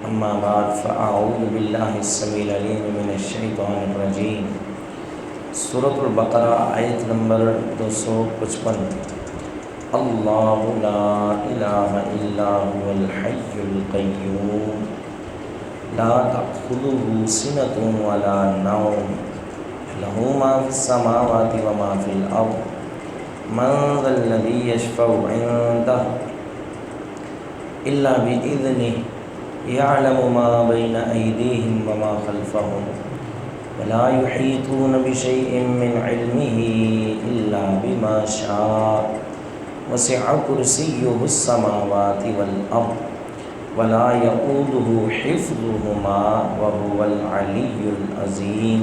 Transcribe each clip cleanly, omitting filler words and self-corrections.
اما بعد فاعوذ باللہ السمیع العلیم من الشیطان الرجیم۔ سورۃ البقرہ آیت نمبر 255۔ اللہ لا الہ الا هو الحی القیوم لا تأخذہ سنۃ ولا نوم لہ ما فی السماوات وما فی الارض من ذا الذی یشفع عندہ الا بإذنہ یعلم ما بین ایدیہم وما خلفہم ولا یحیطون بشیء من علمہ الا بما شاء وسع کرسیہ السماوات والارض ولا یؤودہ حفظہما وہو العلی العظیم۔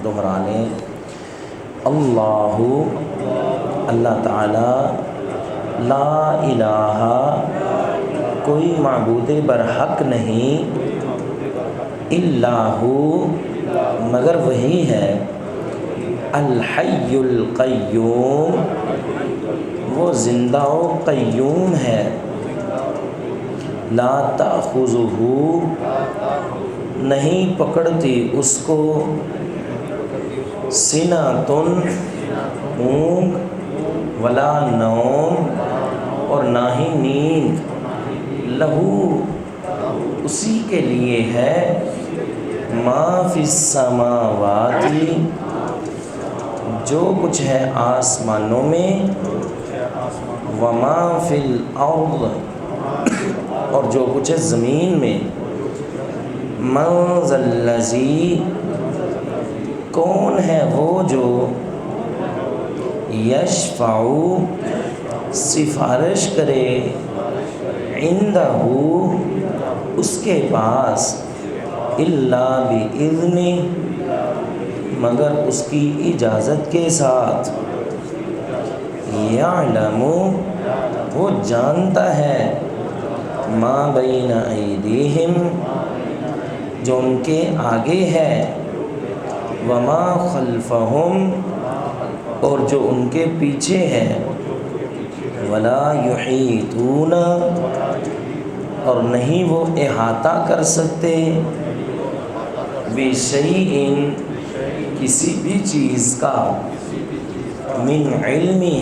دوہرا لیں، اللہ تعالی لا الہ کوئی معبود برحق نہیں الا ہو مگر وہی ہے، الحی القیوم وہ زندہ و قیوم ہے، لا تأخذہ نہیں پکڑتی اس کو سنۃ اونگ ولا نوم اور نہ ہی نیند، لہو اسی کے لیے ہے، ما فی السماوات جو کچھ ہے آسمانوں میں، وما فی الارض اور جو کچھ ہے زمین میں، من ذا الذی کون ہے وہ جو یشفع سفارش کرے، عندہ اس کے پاس، الا بإذنہ مگر اس کی اجازت کے ساتھ، یعلم وہ جانتا ہے، ما بین ایدیہم جو ان کے آگے ہے، وما خلفہم اور جو ان کے پیچھے ہے، ولا یحیطون اور نہیں وہ احاطہ کر سکتے، بشیء کسی بھی چیز کا، من علمہ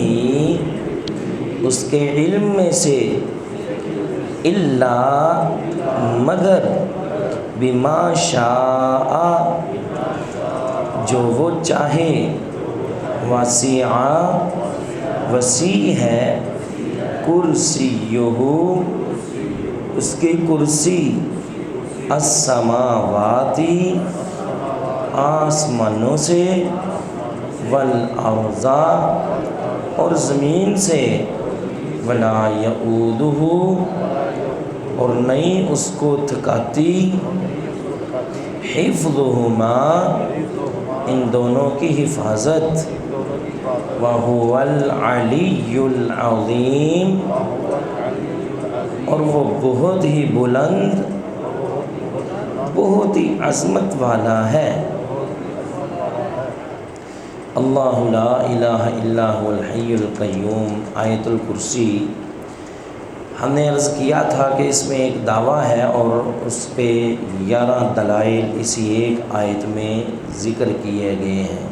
اس کے علم میں سے، الا مگر بما شاء جو وہ چاہے، وسع وسیع ہے، کرسیہ اس کی کرسی، السماوات آسمانوں سے، والارض اور زمین سے، ولا یؤودہ اور نہیں اس کو تھکاتی، حفظہما ان دونوں کی حفاظت، وہو العلی العظیم اور وہ بہت ہی بلند بہت ہی عظمت والا ہے۔ اللہ لا الہ الا هو الحی القیوم آیت الکرسی، ہم نے عرض کیا تھا کہ اس میں ایک دعویٰ ہے اور اس پہ 11 دلائل اسی ایک آیت میں ذکر کیے گئے ہیں۔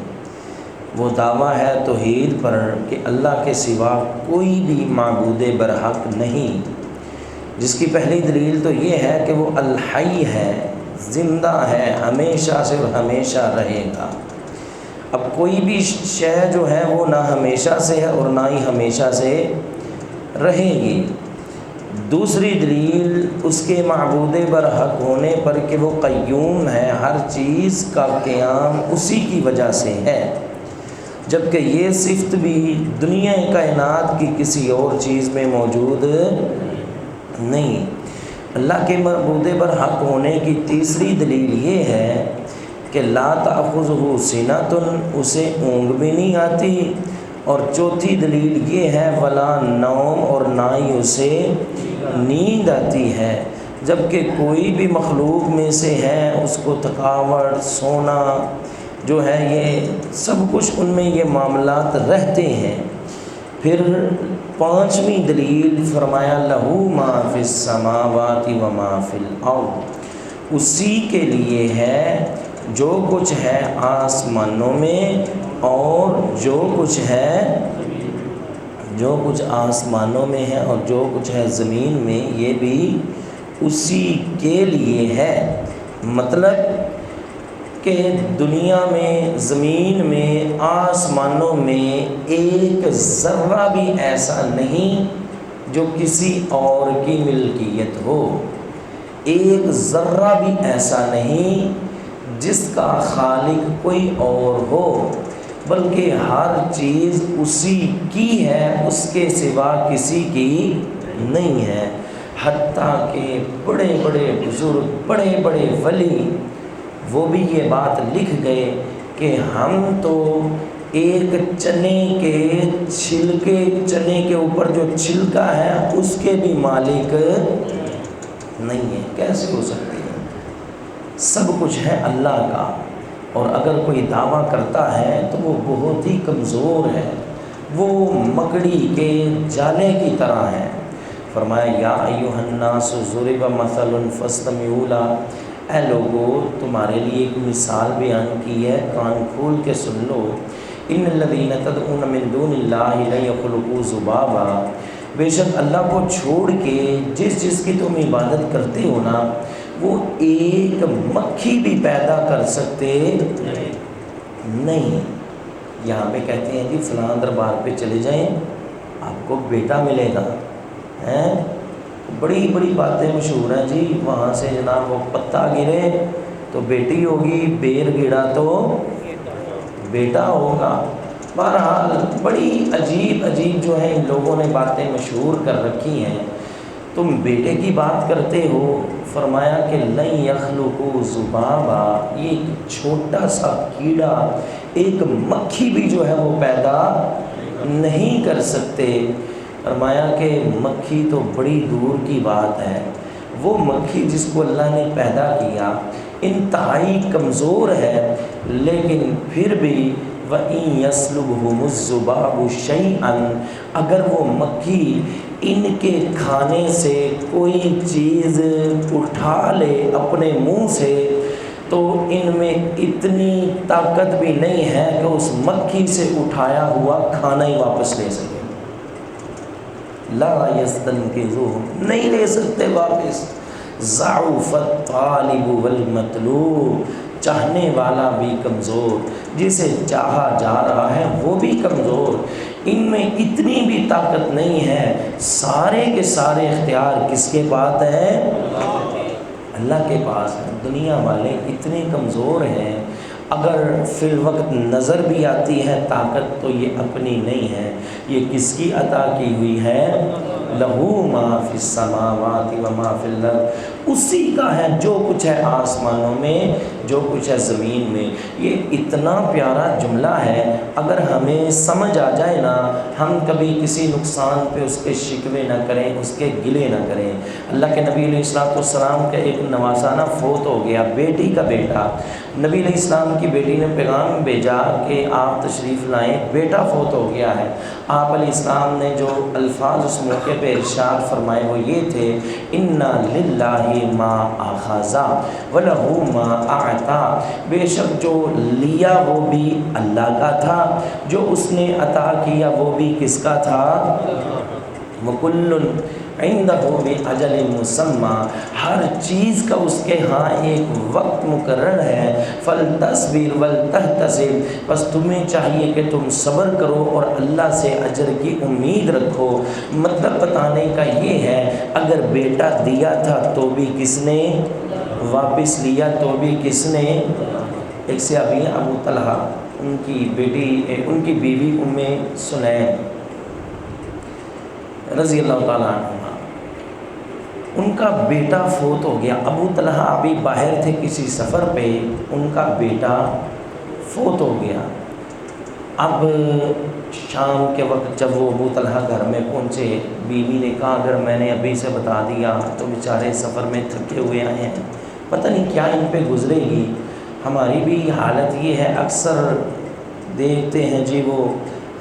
وہ دعویٰ ہے توحید پر کہ اللہ کے سوا کوئی بھی معبود برحق نہیں، جس کی پہلی دلیل تو یہ ہے کہ وہ الحی ہے، زندہ ہے، ہمیشہ سے اور ہمیشہ رہے گا۔ اب کوئی بھی شے جو ہے وہ نہ ہمیشہ سے ہے اور نہ ہی ہمیشہ سے رہے گی۔ دوسری دلیل اس کے معبود برحق ہونے پر کہ وہ قیوم ہے، ہر چیز کا قیام اسی کی وجہ سے ہے، جبکہ یہ صفت بھی دنیا کائنات کی کسی اور چیز میں موجود نہیں۔ اللہ کے معبود برحق ہونے کی تیسری دلیل یہ ہے کہ لا تأخذہ سنۃ اسے اونگ بھی نہیں آتی، اور چوتھی دلیل یہ ہے ولا نوم اور نہ ہی اسے نیند آتی ہے، جبکہ کوئی بھی مخلوق میں سے ہے اس کو تھکاوٹ سونا جو ہے یہ سب کچھ ان میں یہ معاملات رہتے ہیں۔ پھر پانچویں دلیل فرمایا لہو ما فی السماوات و ما فی الارض، اسی کے لیے ہے جو کچھ ہے آسمانوں میں اور جو کچھ آسمانوں میں ہے اور جو کچھ ہے زمین میں، یہ بھی اسی کے لیے ہے۔ مطلب کہ دنیا میں، زمین میں، آسمانوں میں ایک ذرہ بھی ایسا نہیں جو کسی اور کی ملکیت ہو، ایک ذرہ بھی ایسا نہیں جس کا خالق کوئی اور ہو، بلکہ ہر چیز اسی کی ہے، اس کے سوا کسی کی نہیں ہے۔ حتیٰ کہ بڑے بڑے بزرگ، بڑے بڑے ولی، وہ بھی یہ بات لکھ گئے کہ ہم تو ایک چنے کے اوپر جو چھلکا ہے اس کے بھی مالک نہیں ہے۔ کیسے ہو سکتی ہے؟ سب کچھ ہے اللہ کا، اور اگر کوئی دعویٰ کرتا ہے تو وہ بہت ہی کمزور ہے، وہ مکڑی کے جالے کی طرح ہے۔ فرمایا یا ایھا الناس ضرب مثل فاستمعوا لہ، اے لوگو تمہارے لیے ایک مثال بیان کی ہے، کان کھول کے سن لو۔ ان الذین تدعون من دون اللہ لن یخلقوا ذبابا، بے شک اللہ کو چھوڑ کے جس کی تم عبادت کرتے ہو نا، وہ ایک مکھی بھی پیدا کر سکتے نہیں۔ یہاں پہ کہتے ہیں کہ فلاں دربار پہ چلے جائیں آپ کو بیٹا ملے گا، بڑی بڑی باتیں مشہور ہیں جی۔ وہاں سے جناب وہ پتا گرے تو بیٹی ہوگی، بیر گرا تو بیٹا ہوگا۔ بہرحال بڑی عجیب عجیب جو ہے ان لوگوں نے باتیں مشہور کر رکھی ہیں۔ تم بیٹے کی بات کرتے ہو، فرمایا کہ لن یخلقوا ذبابا، یہ ایک چھوٹا سا کیڑا، ایک مکھی بھی جو ہے وہ پیدا نہیں کر سکتے۔ فرمایا کہ مکھی تو بڑی دور کی بات ہے، وہ مکھی جس کو اللہ نے پیدا کیا انتہائی کمزور ہے، لیکن پھر بھی وَإِن يَسْلُبْهُمُ الذُّبَابُ شَيْئًا، اگر وہ مکھی ان کے کھانے سے کوئی چیز اٹھا لے اپنے منہ سے، تو ان میں اتنی طاقت بھی نہیں ہے کہ اس مکھی سے اٹھایا ہوا کھانا ہی واپس لے سکے۔ لا يستنقذوه، نہیں لے سکتے واپس۔ ضعف الطالب والمطلوب، چاہنے والا بھی کمزور، جسے چاہا جا رہا ہے وہ بھی کمزور، ان میں اتنی بھی طاقت نہیں ہے۔ سارے کے سارے اختیار کس کے پاس ہیں؟ اللہ کے پاس ہے۔ دنیا والے اتنے کمزور ہیں، اگر فی الوقت نظر بھی آتی ہے طاقت تو یہ اپنی نہیں ہے، یہ کس کی عطا کی ہوئی ہے؟ لہو ما فی السماوات و ما فی الارض، اسی کا ہے جو کچھ ہے آسمانوں میں، جو کچھ ہے زمین میں۔ یہ اتنا پیارا جملہ ہے، اگر ہمیں سمجھ آ جائے نا، ہم کبھی کسی نقصان پہ اس کے شکوے نہ کریں، اس کے گلے نہ کریں۔ اللہ کے نبی علیہ السلام کا ایک نواسانہ فوت ہو گیا، بیٹی کا بیٹا۔ نبی علیہ السلام کی بیٹی نے پیغام بھیجا کہ آپ تشریف لائیں، بیٹا فوت ہو گیا ہے۔ آپ علیہ السلام نے جو الفاظ اس موقع پہ ارشاد فرمائے وہ یہ تھے، اِنَّا لِلَّهِ مَا أَخَذَ وَلَهُ مَا أَعْطَى، بے شک جو لیا وہ بھی اللہ کا تھا، جو اس نے عطا کیا وہ بھی کس کا تھا؟ وَكُلٌّ عِندَهُ بِأَجَلٍ مُّسَمًّى، ہر چیز کا اس کے ہاں ایک وقت مقرر ہے۔ فَلْتَصْبِرْ وَلْتَحْتَسِبْ، بس تمہیں چاہیے کہ تم صبر کرو اور اللہ سے اجر کی امید رکھو۔ مطلب بتانے کا یہ ہے، اگر بیٹا دیا تھا تو بھی کس نے واپس لیا، تو بھی کس نے؟ ایک صحابی ہیں ابو طلحہ، ان کی بیوی ام سلیم رضی اللہ تعالیٰ عنہ، ان کا بیٹا فوت ہو گیا۔ ابو طلحہ ابھی باہر تھے کسی سفر پہ، ان کا بیٹا فوت ہو گیا۔ اب شام کے وقت جب وہ ابو طلحہ گھر میں پہنچے، بیوی نے کہا اگر میں نے ابھی سے بتا دیا تو بیچارے سفر میں تھکے ہوئے آئے ہیں، پتہ نہیں کیا ان پہ گزرے گی۔ ہماری بھی حالت یہ ہے، اکثر دیکھتے ہیں جی وہ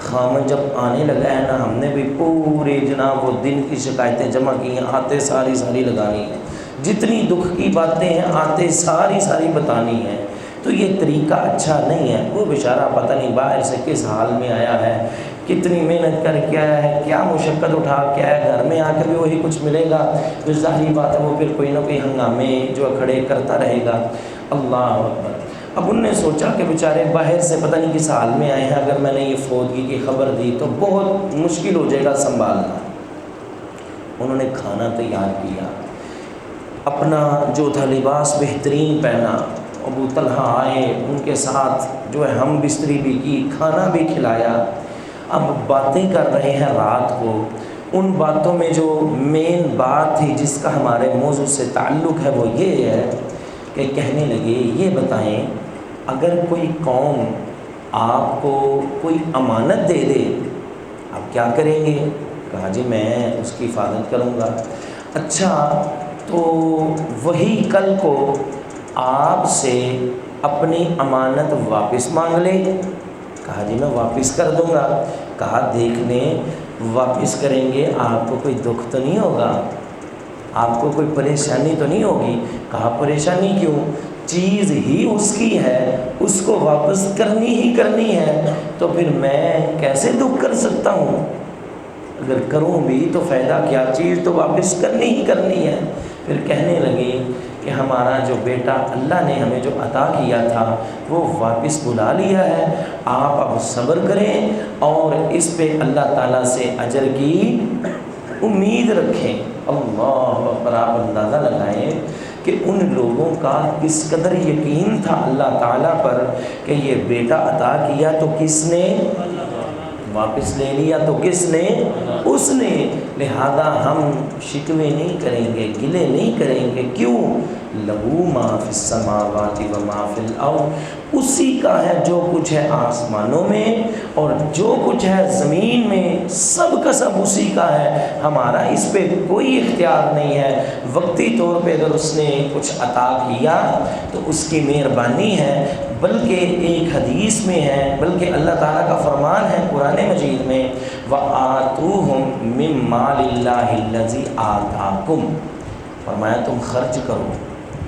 خامن جب آنے لگا ہے نا، ہم نے بھی پورے جناب وہ دن کی شکایتیں جمع کی ہیں، آتے ساری لگانی ہیں، جتنی دکھ کی باتیں ہیں آتے ساری بتانی ہیں۔ تو یہ طریقہ اچھا نہیں ہے۔ وہ بیچارہ پتہ نہیں باہر سے کس حال میں آیا ہے، کتنی محنت کر کے آیا ہے، کیا مشقت اٹھا کے آیا ہے، گھر میں آ کے بھی وہی کچھ ملے گا، تو ظاہری بات ہے وہ پھر کوئی نہ کوئی ہنگامے جو کھڑے کرتا رہے گا۔ اللہ اکبر۔ اب انہوں نے سوچا کہ بیچارے باہر سے پتہ نہیں کس حال میں آئے ہیں، اگر میں نے یہ فوتگی کی خبر دی تو بہت مشکل ہو جائے گا سنبھالنا۔ انہوں نے کھانا تیار کیا، اپنا جو تھا لباس بہترین پہنا، ابو طلحہ آئے، ان کے ساتھ جو ہے ہم بستری بھی کی، کھانا بھی کھلایا۔ اب باتیں کر رہے ہیں رات کو، ان باتوں میں جو مین بات تھی جس کا ہمارے موضوع سے تعلق ہے وہ یہ ہے کہ کہنے لگے یہ بتائیں اگر کوئی قوم آپ کو کوئی امانت دے دے آپ کیا کریں گے؟ کہا جی میں اس کی حفاظت کروں گا۔ اچھا تو وہی کل کو آپ سے اپنی امانت واپس مانگ لے؟ کہا جی میں واپس کر دوں گا۔ کہا دیکھنے واپس کریں گے آپ کو کوئی دکھ تو نہیں ہوگا، آپ کو کوئی پریشانی تو نہیں ہوگی؟ کہا پریشانی کیوں، چیز ہی اس کی ہے، اس کو واپس کرنی ہے، تو پھر میں کیسے دکھ کر سکتا ہوں؟ اگر کروں بھی تو فائدہ کیا، چیز تو واپس کرنی ہے۔ پھر کہنے لگے کہ ہمارا جو بیٹا اللہ نے ہمیں جو عطا کیا تھا وہ واپس بلا لیا ہے، آپ اب صبر کریں اور اس پہ اللہ تعالیٰ سے اجر کی امید رکھیں۔ اللہ اکبر۔ آپ اندازہ لگائیں کہ ان لوگوں کا کس قدر یقین تھا اللہ تعالیٰ پر کہ یہ بیٹا عطا کیا تو کس نے، واپس لے لیا تو کس نے، اس نے، لہذا ہم شکوے نہیں کریں گے، گلے نہیں کریں گے۔ کیوں؟ لہو ما فی السماوات و ما فی الارض، اسی کا ہے جو کچھ ہے آسمانوں میں اور جو کچھ ہے زمین میں، سب کا سب اسی کا ہے، ہمارا اس پہ کوئی اختیار نہیں ہے۔ وقتی طور پہ اگر اس نے کچھ عطا کیا تو اس کی مہربانی ہے، بلکہ ایک حدیث میں ہے، بلکہ اللہ تعالیٰ کا فرمان ہے قرآن مجید میں وَآتُوهُم مِّن مَّالِ اللَّهِ الَّذِي آتَاكُمْ، فرمایا تم خرچ کرو،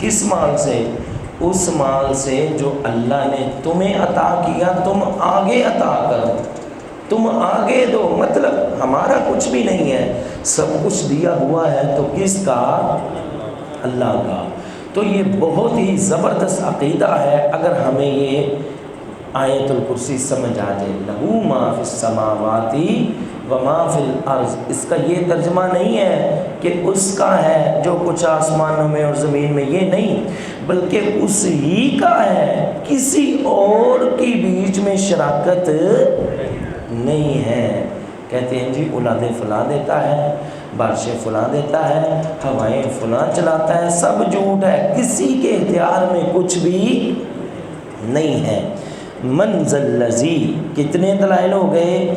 کس مال سے؟ اس مال سے جو اللہ نے تمہیں عطا کیا، تم آگے عطا کرو، تم آگے دو، مطلب ہمارا کچھ بھی نہیں ہے، سب کچھ دیا ہوا ہے تو کس کا؟ اللہ کا۔ تو یہ بہت ہی زبردست عقیدہ ہے اگر ہمیں یہ آیت الکرسی سمجھ آ جائے، لہو ما فی السماوات و ما فی الارض، اس کا یہ ترجمہ نہیں ہے کہ اس کا ہے جو کچھ آسمانوں میں اور زمین میں، یہ نہیں، بلکہ اس ہی کا ہے، کسی اور کی بیچ میں شراکت نہیں ہے۔ کہتے ہیں جی اولادیں فلاں دیتا ہے، بارشیں فلاں دیتا ہے، ہوائیں فلاں چلاتا ہے، سب جھوٹ ہے، کسی کے اختیار میں کچھ بھی نہیں ہے۔ من ذا الذی، کتنے دلائل ہو گئے؟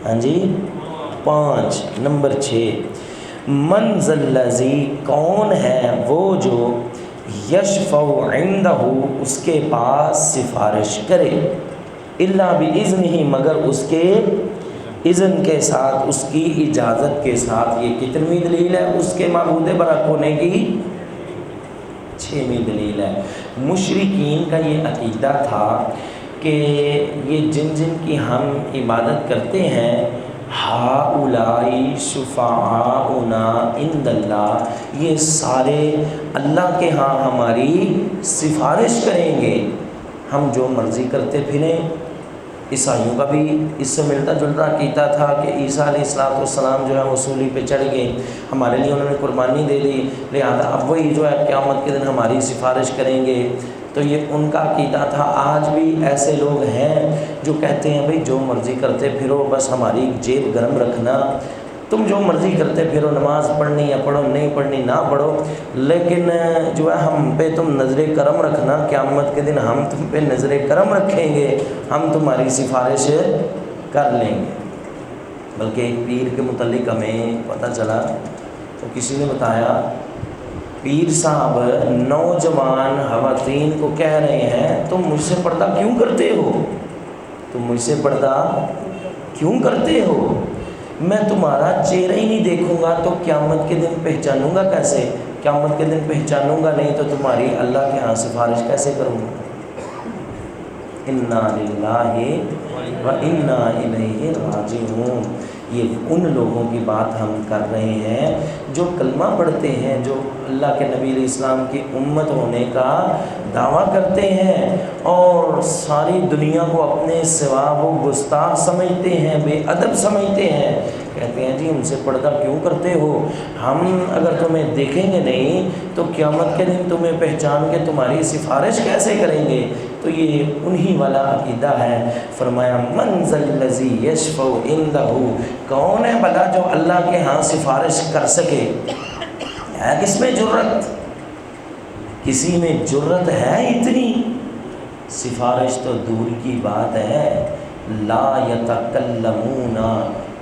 ہاں جی 5۔ نمبر 6، من ذا الذی، کون ہے وہ جو یشفع عندہ، اس کے پاس سفارش کرے، الا باذنہ، مگر اس کے اذن کے ساتھ، اس کی اجازت کے ساتھ۔ یہ کتنویں دلیل ہے اس کے معبود برحق ہونے کی؟ 6ویں دلیل ہے۔ مشرکین کا یہ عقیدہ تھا کہ یہ جن کی ہم عبادت کرتے ہیں، ہؤلاء شفعاؤنا عند اللہ، یہ سارے اللہ کے ہاں ہماری سفارش کریں گے، ہم جو مرضی کرتے پھریں۔ عیسائیوں کا بھی اس سے ملتا جلتا عقیدہ تھا کہ عیسیٰ علیہ السلام جو ہے وہ صلیب پہ چڑھ گئے، ہمارے لیے انہوں نے قربانی دے دی، لہذا اب وہی جو ہے قیامت کے دن ہماری سفارش کریں گے۔ تو یہ ان کا عقیدہ تھا۔ آج بھی ایسے لوگ ہیں جو کہتے ہیں بھئی جو مرضی کرتے پھرو، بس ہماری جیب گرم رکھنا، تم جو مرضی کرتے پھرو، نماز پڑھنی ہے پڑھو، نہیں پڑھنی نہ پڑھو، لیکن جو ہے ہم پہ تم نظر کرم رکھنا، قیامت کے دن ہم تم پہ نظر کرم رکھیں گے، ہم تمہاری سفارش کر لیں گے۔ بلکہ ایک پیر کے متعلق ہمیں پتہ چلا، تو کسی نے بتایا پیر صاحب نوجوان خواتین کو کہہ رہے ہیں تم مجھ سے پردہ کیوں کرتے ہو؟ تم مجھ سے پردہ کیوں کرتے ہو؟ میں تمہارا چہرہ ہی نہیں دیکھوں گا تو قیامت کے دن پہچانوں گا کیسے؟ قیامت کے دن پہچانوں گا نہیں تو تمہاری اللہ کے ہاں سفارش کیسے کروں گا؟ انا للہ و انا الیہ راجعون۔ یہ ان لوگوں کی بات ہم کر رہے ہیں جو کلمہ پڑھتے ہیں، جو اللہ کے نبی علیہ السلام کی امت ہونے کا دعویٰ کرتے ہیں اور ساری دنیا کو اپنے سوا وہ گستاخ سمجھتے ہیں، بے ادب سمجھتے ہیں، کہتے ہیں جی ہم سے پردہ کیوں کرتے ہو؟ ہم اگر تمہیں دیکھیں گے نہیں تو قیامت کے دن تمہیں پہچان کے تمہاری سفارش کیسے کریں گے؟ تو یہ انہی والا عقیدہ ہے۔ فرمایا من ذا الذی یشفع عندہ، کون ہے بھلا جو اللہ کے ہاں سفارش کر سکے؟ ہے کس میں جرت؟ کسی میں جرت ہے اتنی؟ سفارش تو دور کی بات ہے۔ لا یتکلمون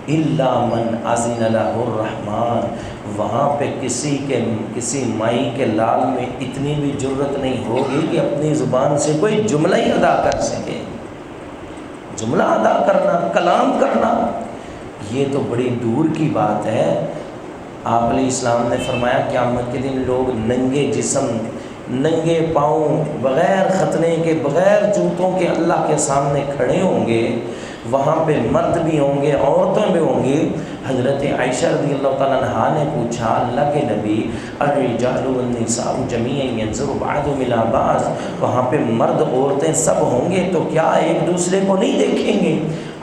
الا من اذن لہ الرحمن، وہاں پہ کسی مائی کے لال میں اتنی بھی جرت نہیں ہوگی کہ اپنی زبان سے کوئی جملہ ہی ادا کر سکے۔ جملہ ادا کرنا، کلام کرنا، یہ تو بڑی دور کی بات ہے۔ آپ علیہ السلام نے فرمایا قیامت کے دن لوگ ننگے جسم، ننگے پاؤں، بغیر ختنے کے، بغیر جوتوں کے اللہ کے سامنے کھڑے ہوں گے۔ وہاں پہ مرد بھی ہوں گے، عورتیں بھی ہوں گی۔ حضرت عائشہ رضی اللہ تعالیٰ عنہا نے پوچھا اللہ کے نبی الرجال والنساء جميعا ينظر بعضهم الى بعض، وہاں پہ مرد عورتیں سب ہوں گے تو کیا ایک دوسرے کو نہیں دیکھیں گے؟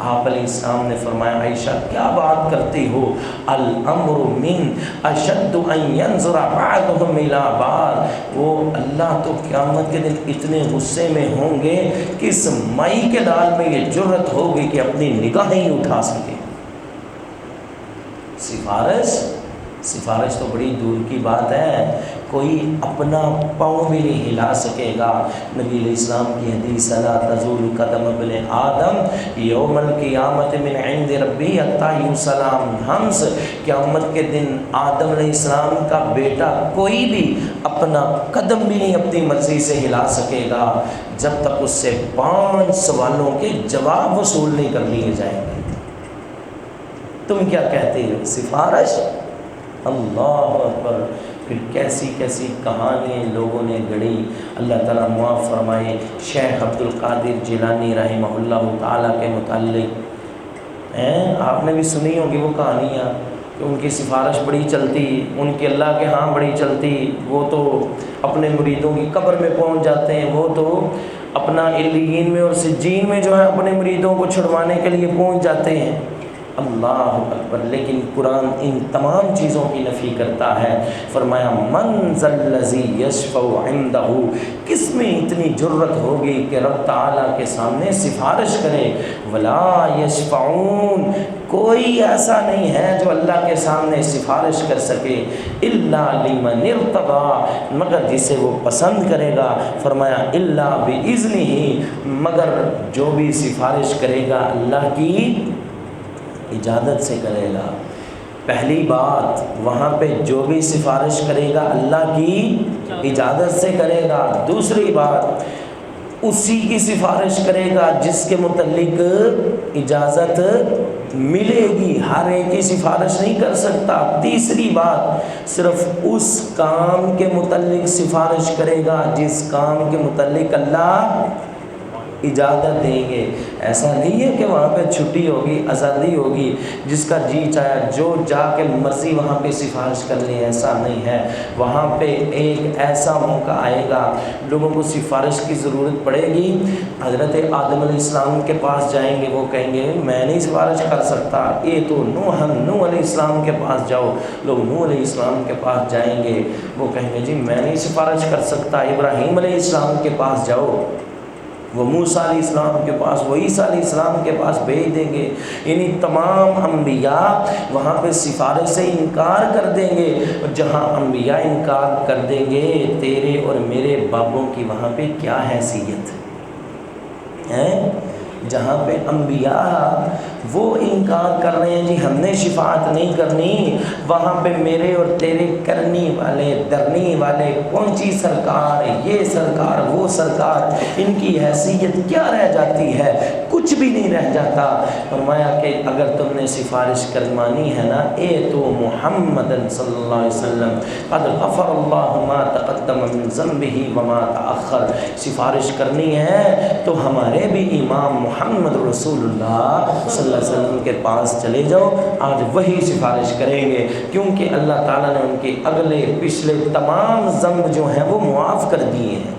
آپ علیہ السلام نے فرمایا عائشہ کیا بات کرتی ہو، الامر من اشد ان ينظر بعضهم الى بعض، وہ اللہ تو قیامت کے دن اتنے غصے میں ہوں گے کہ اس مائی کے لال میں یہ جرت ہوگی کہ اپنی نگاہیں ہی اٹھا سکے۔ سفارش تو بڑی دور کی بات ہے، کوئی اپنا پاؤں بھی نہیں ہلا سکے گا۔ نبی علیہ السلام کی حدیث لا تزول قدم ابن آدم یوم القیامت من عند ربی حتی یوصل الحمص، قیامت کے دن آدم علیہ السلام کا بیٹا کوئی بھی اپنا قدم بھی نہیں اپنی مرضی سے ہلا سکے گا جب تک اس سے 5 سوالوں کے جواب وصول نہیں کر لیے جائیں گے۔ تم کیا کہتے ہو؟ سفارش؟ اللہ اکبر! پھر کیسی کیسی کہانیاں لوگوں نے گڑھی، اللہ تعالیٰ معاف فرمائے۔ شیخ عبد القادر جیلانی رحمہ اللہ تعالیٰ کے متعلق آپ نے بھی سنی ہوگی وہ کہانیاں کہ ان کی سفارش بڑی چلتی، ان کی اللہ کے ہاں بڑی چلتی، وہ تو اپنے مریدوں کی قبر میں پہنچ جاتے ہیں، وہ تو اپنا علیین میں اور سجین میں جو ہے اپنے مریدوں کو چھڑوانے کے لیے پہنچ جاتے ہیں۔ اللہ اکبر! لیکن قرآن ان تمام چیزوں کی نفی کرتا ہے۔ فرمایا من ذا الذی یشفع عندہ، کس میں اتنی جرت ہوگی کہ رب تعالیٰ کے سامنے سفارش کرے؟ ولا یشفعون، کوئی ایسا نہیں ہے جو اللہ کے سامنے سفارش کر سکے، الا لمن ارتضی، مگر جسے وہ پسند کرے گا۔ فرمایا الا باذنہ، مگر جو بھی سفارش کرے گا اللہ کی اجازت سے کرے گا۔ پہلی بات، وہاں پہ جو بھی سفارش کرے گا اللہ کی اجازت سے کرے گا۔ دوسری بات، اسی کی سفارش کرے گا جس کے متعلق اجازت ملے گی، ہر ایک کی سفارش نہیں کر سکتا۔ تیسری بات، صرف اس کام کے متعلق سفارش کرے گا جس کام کے متعلق اللہ اجازت دیں گے۔ ایسا نہیں ہے کہ وہاں پہ چھٹی ہوگی، آزادی ہوگی، جس کا جی چاہے جو جا کے مرضی وہاں پہ سفارش کر لیں، ایسا نہیں ہے۔ وہاں پہ ایک ایسا موقع آئے گا لوگوں کو سفارش کی ضرورت پڑے گی، حضرت آدم علیہ السلام کے پاس جائیں گے، وہ کہیں گے میں نہیں سفارش کر سکتا، یہ تو نوح علیہ السلام کے پاس جاؤ۔ لوگ نوح علیہ السلام کے پاس جائیں گے، وہ کہیں گے جی میں نہیں سفارش کر سکتا، ابراہیم علیہ السلام کے پاس جاؤ۔ وہ موسیٰ علیہ السلام کے پاس، وہ عیسیٰ علیہ السلام کے پاس بھیج دیں گے۔ یعنی تمام انبیاء وہاں پہ سفارش سے انکار کر دیں گے، اور جہاں انبیاء انکار کر دیں گے تیرے اور میرے بابوں کی وہاں پہ کیا حیثیت ہے؟ جہاں پہ انبیاء وہ انکار کر رہے ہیں جی ہم نے شفاعت نہیں کرنی، وہاں پہ میرے اور تیرے کرنی والے درنی والے پہنچی سرکار، یہ سرکار وہ سرکار، ان کی حیثیت کیا رہ جاتی ہے؟ کچھ بھی نہیں رہ جاتا۔ فرمایا کہ اگر تم نے سفارش کرمانی ہے نا، اے تو محمد صلی اللہ علیہ وسلم قد غفر اللہ ما تقدم من ذنبہ وما تأخر، سفارش کرنی ہے تو ہمارے بھی امام محمد رسول اللہ صلی اللہ علیہ وسلم کے پاس چلے جاؤ، آج وہی سفارش کریں گے، کیونکہ اللہ تعالیٰ نے ان کے اگلے پچھلے تمام ذنب جو ہیں وہ معاف کر دیے ہیں۔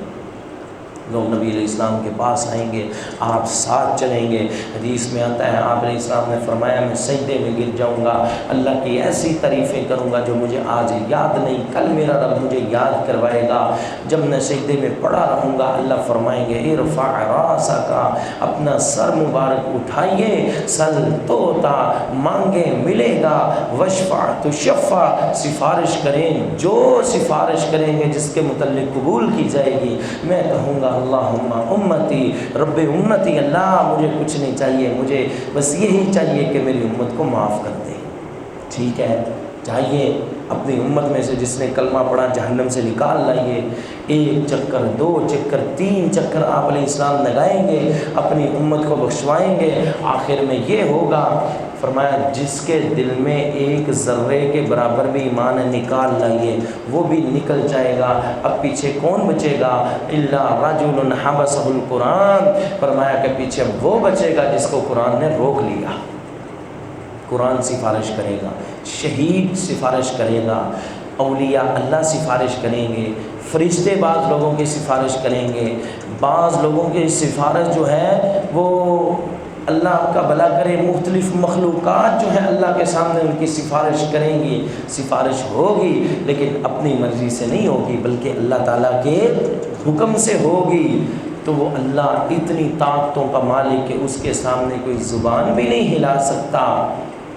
لوگ نبی علیہ السلام کے پاس آئیں گے، آپ ساتھ چلیں گے۔ حدیث میں آتا ہے آپ علیہ السلام نے فرمایا میں سجدے میں گر جاؤں گا، اللہ کی ایسی تعریفیں کروں گا جو مجھے آج یاد نہیں، کل میرا رب مجھے یاد کروائے گا۔ جب میں سجدے میں پڑا رہوں گا اللہ فرمائیں گے ارفع راسک، اپنا سر مبارک اٹھائیے، سل توتا، مانگے ملے گا، وشفع تشفع، سفارش کریں جو سفارش کریں گے جس کے متعلق قبول کی جائے گی، میں کہوں گا اللہم امتی، رب امتی، اللہ مجھے کچھ نہیں چاہیے، مجھے بس یہی چاہیے کہ میری امت کو معاف کر دے۔ ٹھیک ہے، چاہیے اپنی امت میں سے جس نے کلمہ پڑھا جہنم سے نکال لائیے، 1 چکر 2 چکر 3 چکر آپ علیہ السلام لگائیں گے، اپنی امت کو بخشوائیں گے، آخر میں یہ ہوگا فرمایا جس کے دل میں 1 ذرے کے برابر بھی ایمان ہے نکال لائیے، وہ بھی نکل جائے گا۔ اب پیچھے کون بچے گا؟ الا رجل حبسہ القرآن، فرمایا کہ پیچھے وہ بچے گا جس کو قرآن نے روک لیا۔ قرآن سفارش کرے گا، شہید سفارش کرے گا، اولیاء اللہ سفارش کریں گے، فرشتے بعض لوگوں کی سفارش کریں گے، بعض لوگوں کی سفارش جو ہے وہ اللہ کا بھلا کرے مختلف مخلوقات جو ہیں اللہ کے سامنے ان کی سفارش کریں گی، سفارش ہوگی لیکن اپنی مرضی سے نہیں ہوگی بلکہ اللہ تعالیٰ کے حکم سے ہوگی۔ تو وہ اللہ اتنی طاقتوں کا مالک کہ اس کے سامنے کوئی زبان بھی نہیں ہلا سکتا،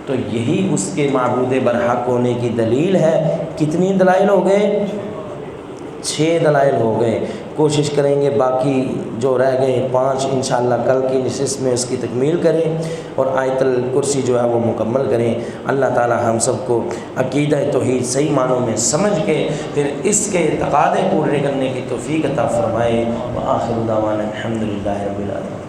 تو یہی اس کے معبود برحق ہونے کی دلیل ہے۔ کتنی دلائل ہو گئے؟ 6 دلائل ہو گئے۔ کوشش کریں گے باقی جو رہ گئے 5 انشاءاللہ کل کی نشست میں اس کی تکمیل کریں اور آیت الکرسی جو ہے وہ مکمل کریں۔ اللہ تعالی ہم سب کو عقیدہ توحید صحیح معنوں میں سمجھ کے پھر اس کے تقاضے پورے کرنے کی توفیق عطا فرمائے۔ وآخر دعوانا الحمدللہ رب العالمین۔